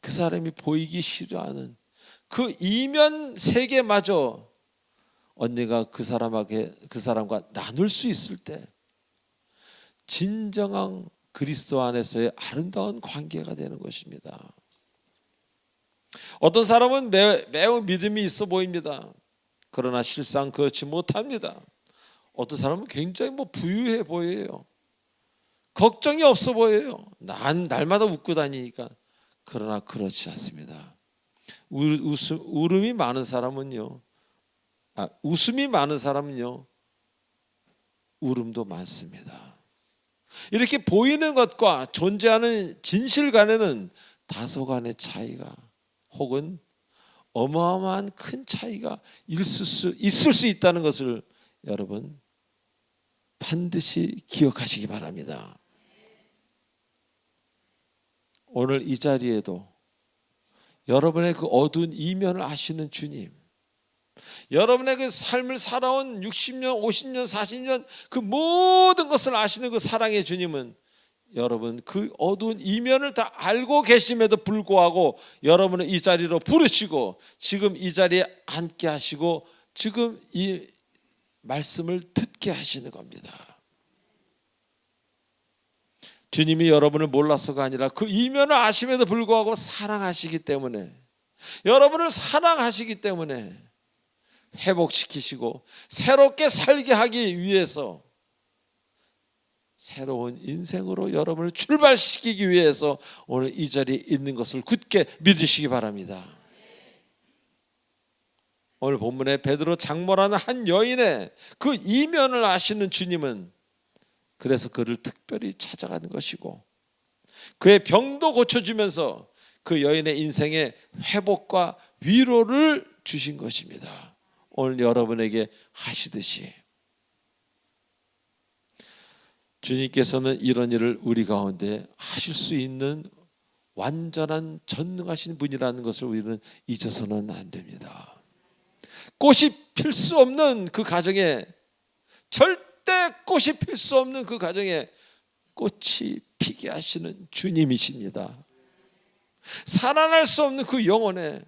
그 사람이 보이기 싫어하는 그 이면 세계마저 언니가 그 사람과 나눌 수 있을 때 진정한 그리스도 안에서의 아름다운 관계가 되는 것입니다. 어떤 사람은 매우 믿음이 있어 보입니다. 그러나 실상 그렇지 못합니다. 어떤 사람은 굉장히 부유해 보여요. 걱정이 없어 보여요. 날마다 웃고 다니니까. 그러나 그렇지 않습니다. 웃음이 많은 사람은요, 울음도 많습니다. 이렇게 보이는 것과 존재하는 진실 간에는 다소간의 차이가, 혹은 어마어마한 큰 차이가 있을 수 있다는 것을 여러분 반드시 기억하시기 바랍니다. 오늘 이 자리에도 여러분의 그 어두운 이면을 아시는 주님, 여러분의 그 삶을 살아온 60년, 50년, 40년 그 모든 것을 아시는 그 사랑의 주님은 여러분 그 어두운 이면을 다 알고 계심에도 불구하고 여러분을 이 자리로 부르시고 지금 이 자리에 앉게 하시고 지금 이 말씀을 듣게 하시는 겁니다. 주님이 여러분을 몰라서가 아니라 그 이면을 아심에도 불구하고 사랑하시기 때문에, 여러분을 사랑하시기 때문에 회복시키시고 새롭게 살게 하기 위해서, 새로운 인생으로 여러분을 출발시키기 위해서 오늘 이 자리에 있는 것을 굳게 믿으시기 바랍니다. 오늘 본문에 베드로 장모라는 한 여인의 그 이면을 아시는 주님은 그래서 그를 특별히 찾아가는 것이고, 그의 병도 고쳐주면서 그 여인의 인생에 회복과 위로를 주신 것입니다. 오늘 여러분에게 하시듯이 주님께서는 이런 일을 우리 가운데 하실 수 있는 완전한 전능하신 분이라는 것을 우리는 잊어서는 안 됩니다. 꽃이 필 수 없는 그 가정에 절대 꽃이 필 수 없는 그 가정에 꽃이 피게 하시는 주님이십니다. 살아날 수 없는 그 영혼에,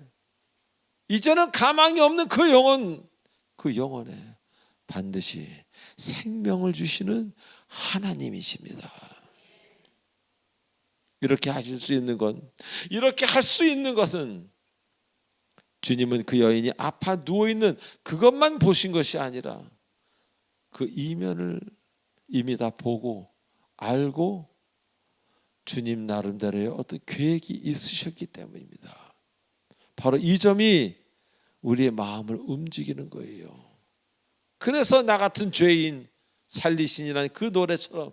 이제는 가망이 없는 그 영혼에 반드시 생명을 주시는 하나님이십니다. 이렇게 하실 수 있는 건, 이렇게 할 수 있는 것은 주님은 그 여인이 아파 누워있는 그것만 보신 것이 아니라 그 이면을 이미 다 보고 알고 주님 나름대로의 어떤 계획이 있으셨기 때문입니다. 바로 이 점이 우리의 마음을 움직이는 거예요. 그래서 나 같은 죄인 살리신이라는 그 노래처럼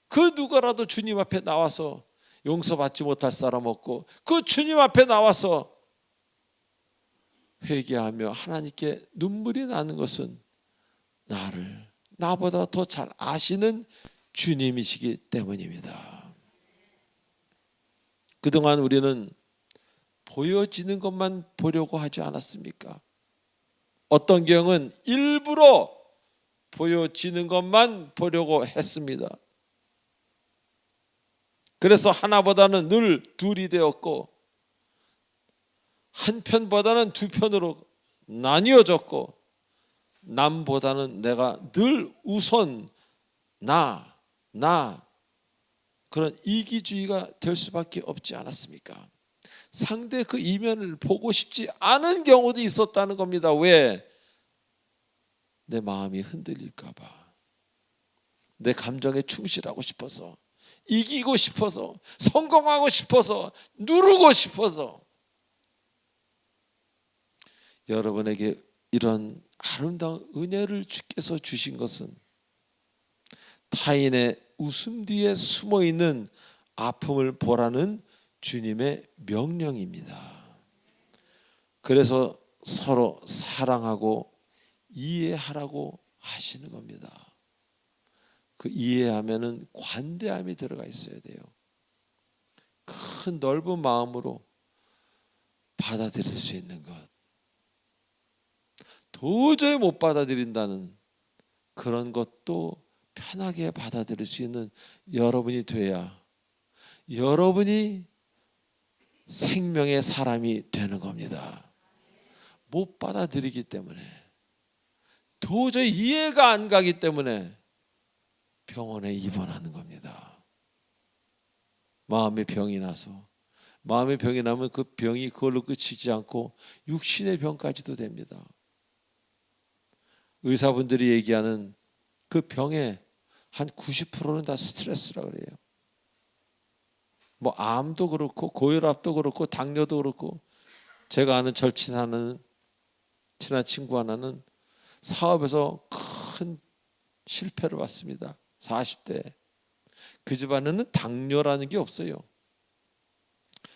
그 누구라도 주님 앞에 나와서 용서받지 못할 사람 없고 그 주님 앞에 나와서 회개하며 하나님께 눈물이 나는 것은 나보다 더 잘 아시는 주님이시기 때문입니다. 그동안 우리는 보여지는 것만 보려고 하지 않았습니까? 어떤 경우는 일부러 보여지는 것만 보려고 했습니다. 그래서 하나보다는 늘 둘이 되었고 한 편보다는 두 편으로 나뉘어졌고 남보다는 내가 늘 우선 나 그런 이기주의가 될 수밖에 없지 않았습니까? 상대 그 이면을 보고 싶지 않은 경우도 있었다는 겁니다. 왜? 내 마음이 흔들릴까 봐. 내 감정에 충실하고 싶어서, 이기고 싶어서, 성공하고 싶어서, 누르고 싶어서. 여러분에게 이런 아름다운 은혜를 주께서 주신 것은 타인의 웃음 뒤에 숨어있는 아픔을 보라는 주님의 명령입니다. 그래서 서로 사랑하고 이해하라고 하시는 겁니다. 그 이해하면은 관대함이 들어가 있어야 돼요. 큰 넓은 마음으로 받아들일 수 있는 것. 도저히 못 받아들인다는 그런 것도 편하게 받아들일 수 있는 여러분이 돼야 여러분이 생명의 사람이 되는 겁니다. 못 받아들이기 때문에, 도저히 이해가 안 가기 때문에 병원에 입원하는 겁니다. 마음의 병이 나서, 마음의 병이 나면 그 병이 그걸로 그치지 않고 육신의 병까지도 됩니다. 의사분들이 얘기하는 그 병의 한 90%는 다 스트레스라 그래요. 뭐 암도 그렇고 고혈압도 그렇고 당뇨도 그렇고. 제가 아는 친한 친구 하나는 사업에서 큰 실패를 봤습니다. 40대. 그 집안에는 당뇨라는 게 없어요.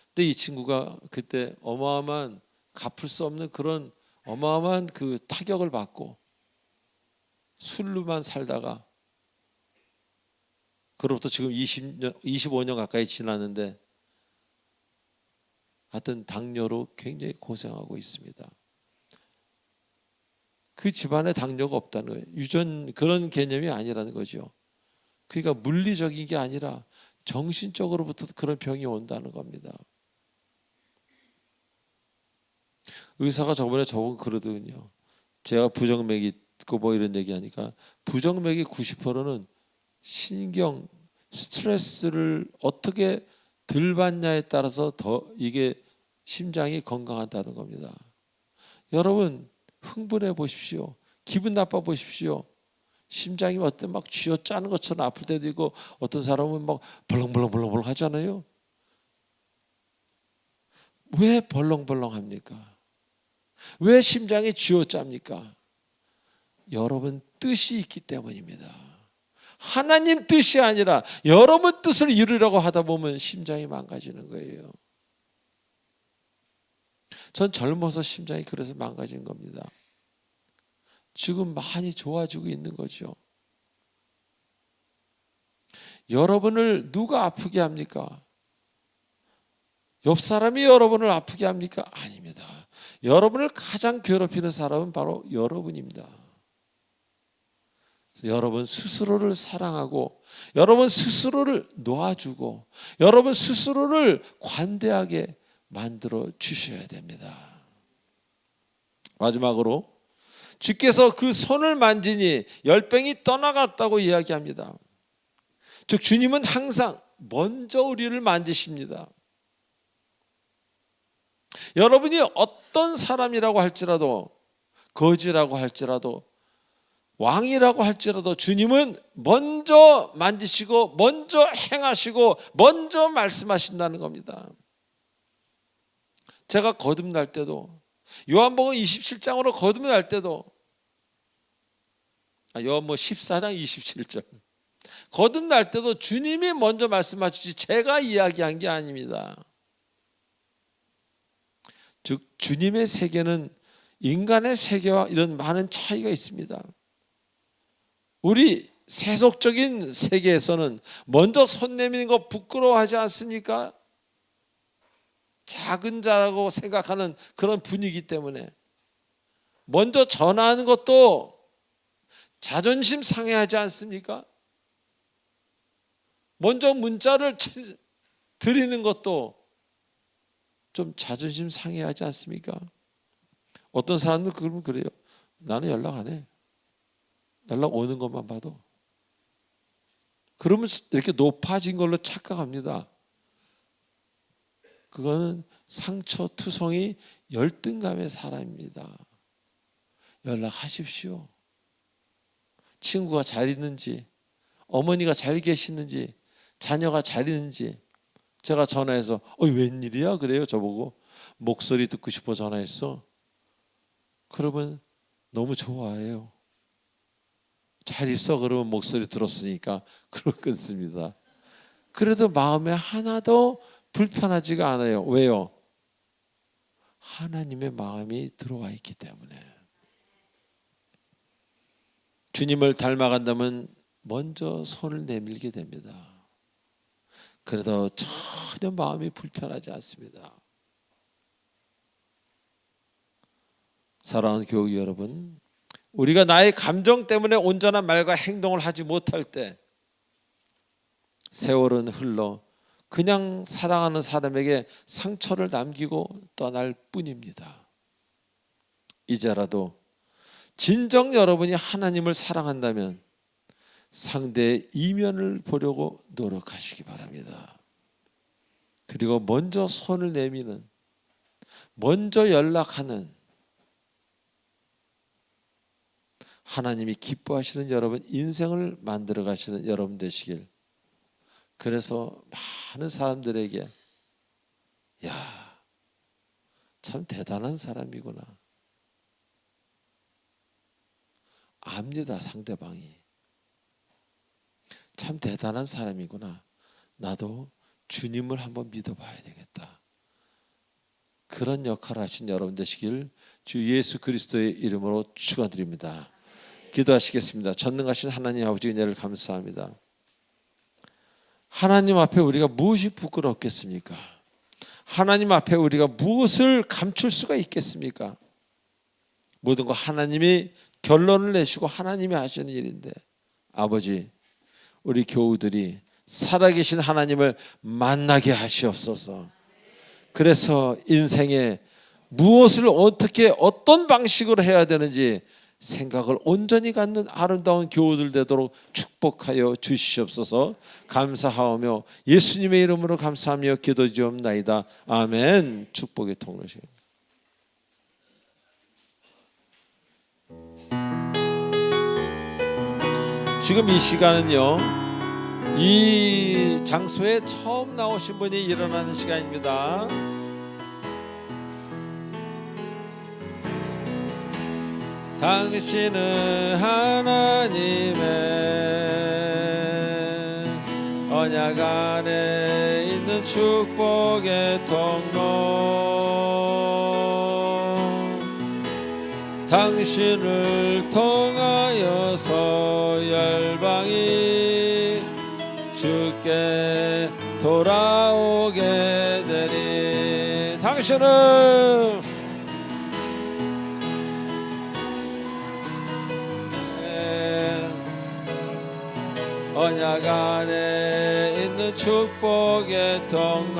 근데 이 친구가 그때 어마어마한, 갚을 수 없는 그런 어마어마한 그 타격을 받고 술로만 살다가, 그로부터 지금 25년 가까이 지났는데 하여튼 당뇨로 굉장히 고생하고 있습니다. 그 집안에 당뇨가 없다는 거예요. 유전 그런 개념이 아니라는 거죠. 그러니까 물리적인 게 아니라 정신적으로부터 그런 병이 온다는 겁니다. 의사가 저번에 저보고 그러더군요. 제가 부정맥이 있고 뭐 이런 얘기하니까 부정맥이 90%는 신경 스트레스를 어떻게 덜 받냐에 따라서 더 이게 심장이 건강하다는 겁니다. 여러분 흥분해 보십시오. 기분 나빠 보십시오. 심장이 어떤 막 쥐어짜는 것처럼 아플 때도 있고 어떤 사람은 막 벌렁벌렁 하잖아요. 왜 벌렁벌렁 합니까? 왜 심장이 쥐어짭니까? 여러분 뜻이 있기 때문입니다. 하나님 뜻이 아니라 여러분 뜻을 이루려고 하다 보면 심장이 망가지는 거예요. 전 젊어서 심장이 그래서 망가진 겁니다. 지금 많이 좋아지고 있는 거죠. 여러분을 누가 아프게 합니까? 옆 사람이 여러분을 아프게 합니까? 아닙니다. 여러분을 가장 괴롭히는 사람은 바로 여러분입니다. 여러분 스스로를 사랑하고 여러분 스스로를 놓아주고 여러분 스스로를 관대하게 만들어 주셔야 됩니다. 마지막으로 주께서 그 손을 만지니 열병이 떠나갔다고 이야기합니다. 즉 주님은 항상 먼저 우리를 만지십니다. 여러분이 어떤 사람이라고 할지라도, 거지라고 할지라도, 왕이라고 할지라도 주님은 먼저 만지시고 먼저 행하시고 먼저 말씀하신다는 겁니다. 제가 거듭날 때도, 요한복음 27장으로 거듭날 때도, 요한복음 14장 27절 거듭날 때도 주님이 먼저 말씀하시지 제가 이야기한 게 아닙니다. 즉 주님의 세계는 인간의 세계와 이런 많은 차이가 있습니다. 우리 세속적인 세계에서는 먼저 손 내미는 거 부끄러워하지 않습니까? 작은 자라고 생각하는 그런 분위기 때문에 먼저 전화하는 것도 자존심 상해하지 않습니까? 먼저 문자를 드리는 것도 좀 자존심 상해하지 않습니까? 어떤 사람들 그러면 그래요. 나는 연락 안 해. 연락 오는 것만 봐도. 그러면 이렇게 높아진 걸로 착각합니다. 그거는 상처투성이 열등감의 사람입니다. 연락하십시오. 친구가 잘 있는지, 어머니가 잘 계시는지, 자녀가 잘 있는지. 제가 전화해서 웬일이야? 그래요. 저보고 목소리 듣고 싶어 전화했어. 그러면 너무 좋아해요. 잘 있어? 그러면 목소리 들었으니까 그러고 끊습니다. 그래도 마음에 하나도 불편하지가 않아요. 왜요? 하나님의 마음이 들어와 있기 때문에. 주님을 닮아간다면 먼저 손을 내밀게 됩니다. 그래도 전혀 마음이 불편하지 않습니다. 사랑하는 교우 여러분, 우리가 나의 감정 때문에 온전한 말과 행동을 하지 못할 때 세월은 흘러 그냥 사랑하는 사람에게 상처를 남기고 떠날 뿐입니다. 이제라도 진정 여러분이 하나님을 사랑한다면 상대의 이면을 보려고 노력하시기 바랍니다. 그리고 먼저 손을 내미는, 먼저 연락하는 하나님이 기뻐하시는 여러분, 인생을 만들어 가시는 여러분 되시길. 그래서 많은 사람들에게 야, 참 대단한 사람이구나. 압니다. 상대방이. 참 대단한 사람이구나. 나도 주님을 한번 믿어봐야 되겠다. 그런 역할을 하신 여러분 되시길 주 예수 그리스도의 이름으로 축원드립니다. 기도하시겠습니다. 전능하신 하나님 아버지 은혜를 감사합니다. 하나님 앞에 우리가 무엇이 부끄럽겠습니까? 하나님 앞에 우리가 무엇을 감출 수가 있겠습니까? 모든 거 하나님이 결론을 내시고 하나님이 하시는 일인데, 아버지, 우리 교우들이 살아계신 하나님을 만나게 하시옵소서. 그래서 인생에 무엇을 어떻게 어떤 방식으로 해야 되는지 생각을 온전히 갖는 아름다운 교우들 되도록 축복하여 주시옵소서. 감사하오며 예수님의 이름으로 감사하며 기도드리옵나이다. 아멘. 축복의 통로시. 지금 이 시간은요, 이 장소에 처음 나오신 분이 일어나는 시간입니다. 당신은 하나님의 언약 안에 있는 축복의 통로, 당신을 통하여서 열방이 주께 돌아오게 되리. 당신은 안에 있는 축복의 통로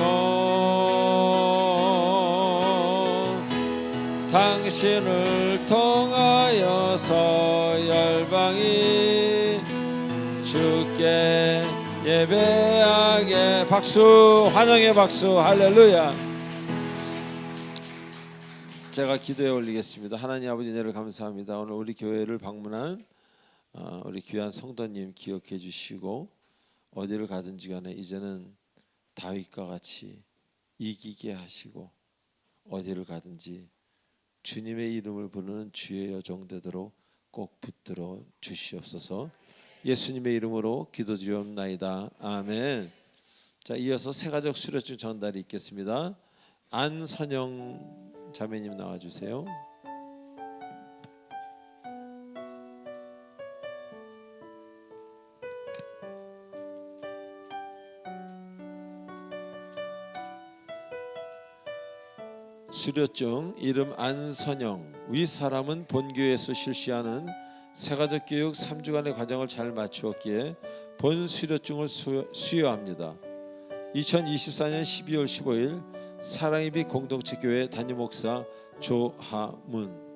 당신을 통하여서 열방이 주께 예배하게. 박수, 환영의 박수. 할렐루야. 제가 기도에 올리겠습니다. 하나님 아버지, 은혜를 감사합니다. 오늘 우리 교회를 방문한 우리 귀한 성도님 기억해 주시고 어디를 가든지 간에 이제는 다윗과 같이 이기게 하시고 어디를 가든지 주님의 이름을 부르는 주의 여종 되도록 꼭 붙들어 주시옵소서. 예수님의 이름으로 기도드리옵나이다. 아멘. 자, 이어서 새가족 수료증 전달이 있겠습니다. 안선영 자매님 나와주세요. 수료증 이름 안선영. 윗사람은 본교회에서 실시하는 새가족 교육 3주간의 과정을 잘 마추었기에 본 수료증을 수여합니다. 2024년 12월 15일 사랑의빛 공동체 교회 담임 목사 조하문.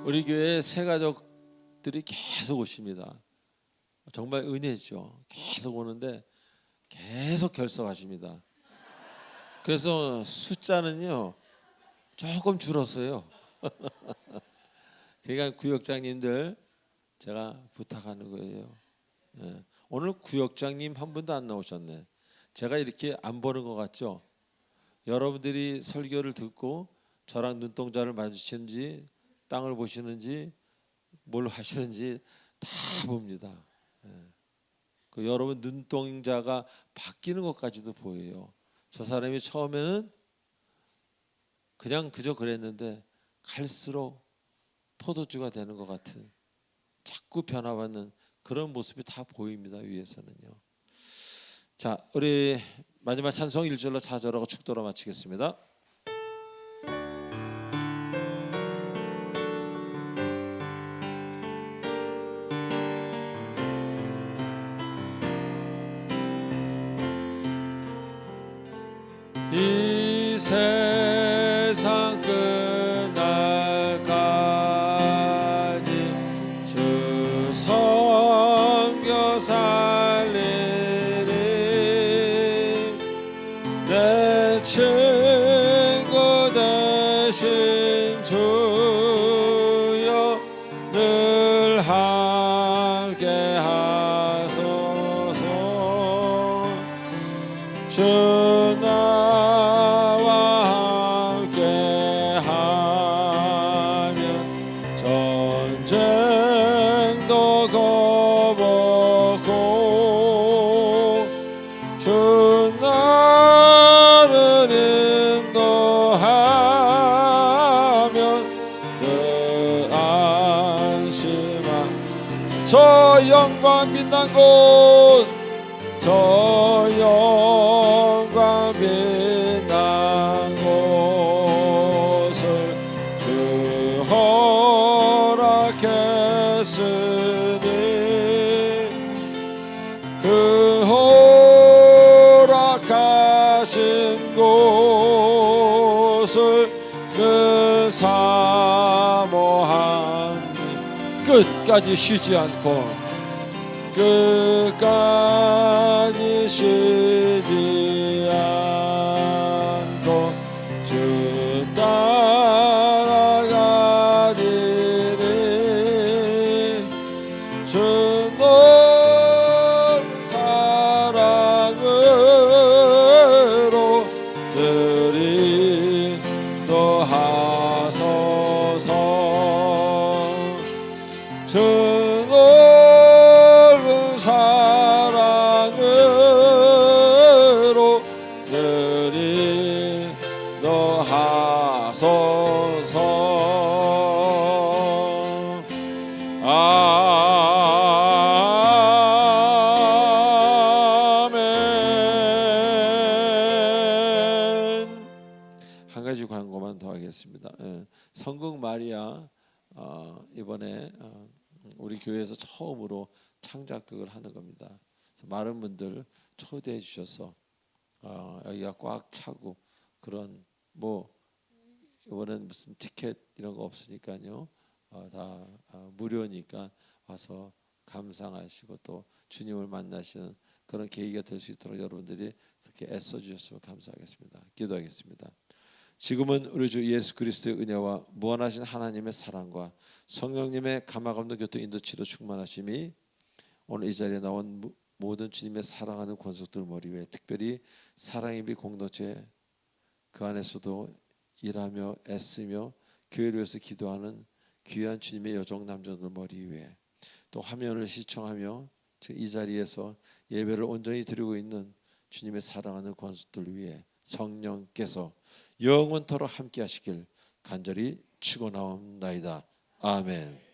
우리 교회 새가족들이 계속 오십니다. 정말 은혜죠. 계속 오는데 계속 결석하십니다. 그래서 숫자는요 조금 줄었어요. 그러니까 구역장님들 제가 부탁하는 거예요. 오늘 구역장님 한 분도 안 나오셨네. 제가 이렇게 안 보는 것 같죠? 여러분들이 설교를 듣고 저랑 눈동자를 마주치는지 땅을 보시는지 뭘 하시는지 다 봅니다. 그 여러분 눈동자가 바뀌는 것까지도 보여요. 저 사람이 처음에는 그냥 그저 그랬는데 갈수록 포도주가 되는 것 같은 자꾸 변화받는 그런 모습이 다 보입니다. 위에서는요. 자, 우리 마지막 찬송 1절로 4절하고 축도로 마치겠습니다. 이 세상 끝날까지 주 섬겨 살리리. 내 친구 되신 주여 늘 함께 하소서. 주 나와 함께 하면 전쟁도 거벗고 주 나를 인도하면 늘 안심한 저 영광 빛난 곳, 저 영광 빛난 곳을 주 허락했으니 그 허락하신 곳을 늘 사모하니 끝까지 쉬지 않고 끝까지 쉬지 않고 주 따라가리니. 주 넓은 사랑으로 늘 인도하소서. 주 사랑으로 늘 인도하소서. 아멘. 한 가지 광고만 더 우리 교회에서 처음으로 창작극을 하는 겁니다. 그래서 많은 분들 초대해 주셔서 여기가 꽉 차고 그런 뭐 이번엔 무슨 티켓 이런 거 없으니까요. 다 무료니까 와서 감상하시고 또 주님을 만나시는 그런 계기가 될 수 있도록 여러분들이 그렇게 애써 주셨으면 감사하겠습니다. 기도하겠습니다. 지금은 우리 주 예수 그리스도의 은혜와 무한하신 하나님의 사랑과 성령님의 감화감동 교통 인도치료 충만하심이 오늘 이 자리에 나온 모든 주님의 사랑하는 권속들 머리 위에, 특별히 사랑예비 공동체 그 안에서도 일하며 애쓰며 교회를 위해서 기도하는 귀한 주님의 여종 남자들 머리 위에, 또 화면을 시청하며 지금 이 자리에서 예배를 온전히 드리고 있는 주님의 사랑하는 권속들 위에 성령께서 영원토록 함께 하시길 간절히 축원하옵나이다. 아멘.